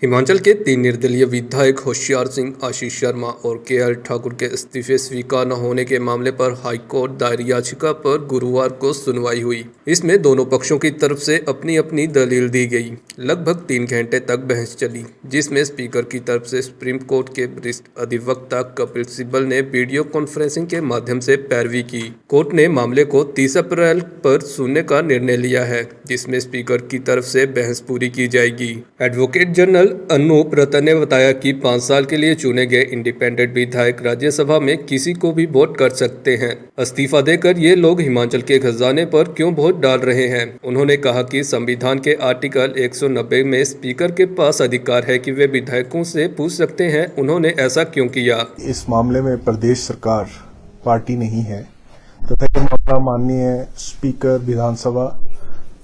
हिमाचल के 3 निर्दलीय विधायक होशियार सिंह, आशीष शर्मा और केएल ठाकुर के इस्तीफे स्वीकार न होने के मामले पर हाईकोर्ट दायर याचिका पर गुरुवार को सुनवाई हुई। इसमें दोनों पक्षों की तरफ से अपनी अपनी दलील दी गई। लगभग 3 घंटे तक बहस चली, जिसमें स्पीकर की तरफ से सुप्रीम कोर्ट के वरिष्ठ अधिवक्ता कपिल सिब्बल ने वीडियो कॉन्फ्रेंसिंग के माध्यम से पैरवी की। कोर्ट ने मामले को 30 अप्रैल पर सुनने का निर्णय लिया है, जिसमें स्पीकर की तरफ से बहस पूरी की जाएगी। एडवोकेट जनरल अनूप रतन ने बताया कि 5 साल के लिए चुने गए इंडिपेंडेंट विधायक राज्यसभा में किसी को भी वोट कर सकते हैं। इस्तीफा देकर ये लोग हिमाचल के खजाने पर क्यों वोट डाल रहे हैं? उन्होंने कहा कि संविधान के आर्टिकल 190 में स्पीकर के पास अधिकार है कि वे विधायकों से पूछ सकते हैं, उन्होंने ऐसा क्यों किया। इस मामले में प्रदेश सरकार पार्टी नहीं है तथा यह मामला माननीय स्पीकर विधानसभा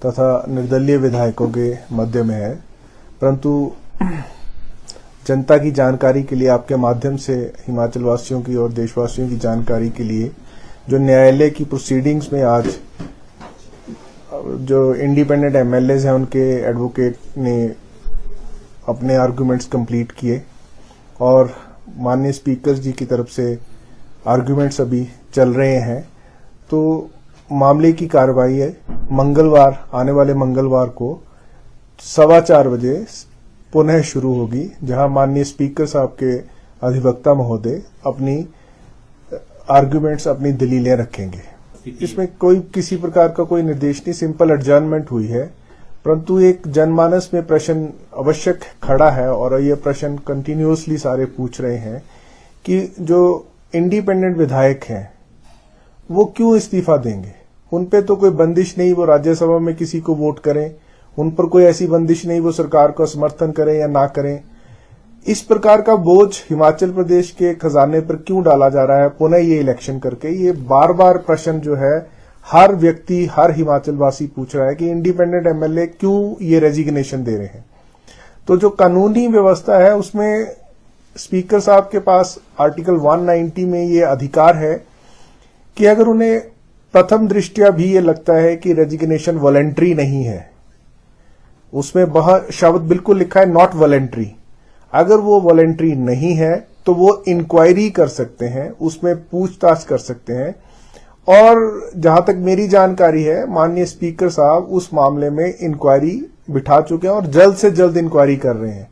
तथा निर्दलीय विधायकों के मध्य में है, परंतु जनता की जानकारी के लिए, आपके माध्यम से हिमाचल वासियों की और देशवासियों की जानकारी के लिए, जो न्यायालय की प्रोसीडिंग्स में आज जो इंडिपेंडेंट एमएलएज हैं उनके एडवोकेट ने अपने आर्गुमेंट्स कंप्लीट किए और माननीय स्पीकर जी की तरफ से आर्गुमेंट्स अभी चल रहे हैं। तो मामले की कार्रवाई है मंगलवार, आने वाले मंगलवार को 4:15 बजे पुनः शुरू होगी, जहां माननीय स्पीकर साहब के अधिवक्ता महोदय अपनी आर्गुमेंट्स, अपनी दलीलें रखेंगे। इसमें कोई किसी प्रकार का कोई निर्देश नहीं, सिंपल एडजर्नमेंट हुई है, परंतु एक जनमानस में प्रश्न आवश्यक खड़ा है और ये प्रश्न कंटिन्यूअसली सारे पूछ रहे हैं कि जो इंडिपेंडेंट विधायक हैं वो क्यों इस्तीफा देंगे। उन पे तो कोई बंदिश नहीं, वो राज्यसभा में किसी को वोट करें, उन पर कोई ऐसी बंदिश नहीं वो सरकार का समर्थन करें या ना करें। इस प्रकार का बोझ हिमाचल प्रदेश के खजाने पर क्यों डाला जा रहा है पुनः ये इलेक्शन करके? ये बार बार प्रश्न जो है हर व्यक्ति, हर हिमाचल वासी पूछ रहा है कि इंडिपेंडेंट एमएलए क्यों ये रेजिग्नेशन दे रहे हैं। तो जो कानूनी व्यवस्था है उसमें स्पीकर साहब के पास आर्टिकल 190 में ये अधिकार है कि अगर उन्हें प्रथम दृष्टया भी ये लगता है कि रेजिग्नेशन वॉलंटरी नहीं है, उसमें बहुत शब्द बिल्कुल लिखा है नॉट वॉलंटरी, अगर वो वॉलंटरी नहीं है तो वो इंक्वायरी कर सकते हैं, उसमें पूछताछ कर सकते हैं। और जहां तक मेरी जानकारी है माननीय स्पीकर साहब उस मामले में इंक्वायरी बिठा चुके हैं और जल्द से जल्द इंक्वायरी कर रहे हैं।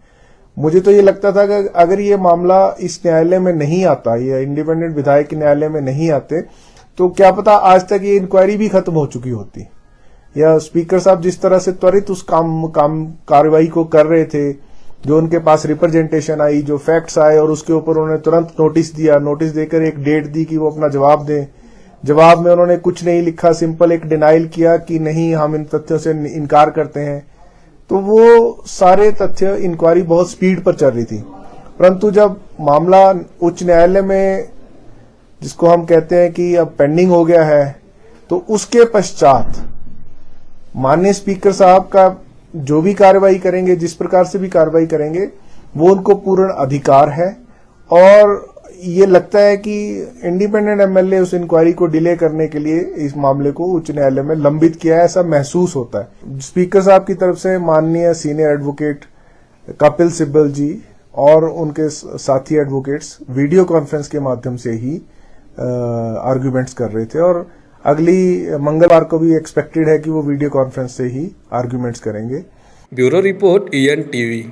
मुझे तो ये लगता था कि अगर ये मामला इस न्यायालय में नहीं आता, ये इंडिपेंडेंट विधायक न्यायालय में नहीं आते, तो क्या पता आज तक ये इंक्वायरी भी खत्म हो चुकी होती, या स्पीकर साहब जिस तरह से त्वरित उस कार्रवाई को कर रहे थे, जो उनके पास रिप्रेजेंटेशन आई, जो फैक्ट्स आए और उसके ऊपर उन्होंने तुरंत नोटिस दिया, नोटिस देकर एक डेट दी कि वो अपना जवाब दें। जवाब में उन्होंने कुछ नहीं लिखा, सिंपल एक डिनाइल किया कि नहीं, हम इन तथ्यों से इनकार करते हैं। तो वो सारे तथ्य, इंक्वायरी बहुत स्पीड पर चल रही थी, परंतु जब मामला उच्च न्यायालय में, जिसको हम कहते हैं कि अब पेंडिंग हो गया है, तो उसके पश्चात माननीय स्पीकर साहब का जो भी कार्रवाई करेंगे, जिस प्रकार से भी कार्रवाई करेंगे, वो उनको पूर्ण अधिकार है। और ये लगता है कि इंडिपेंडेंट एमएलए उस इंक्वायरी को डिले करने के लिए इस मामले को उच्च न्यायालय में लंबित किया है, ऐसा महसूस होता है। स्पीकर साहब की तरफ से माननीय सीनियर एडवोकेट कपिल सिब्बल जी और उनके साथी एडवोकेट्स वीडियो कॉन्फ्रेंस के माध्यम से ही आर्ग्यूमेंट्स कर रहे थे और अगली मंगलवार को भी एक्सपेक्टेड है कि वो वीडियो कॉन्फ्रेंस से ही आर्ग्यूमेंट्स करेंगे। Bureau report EN TV।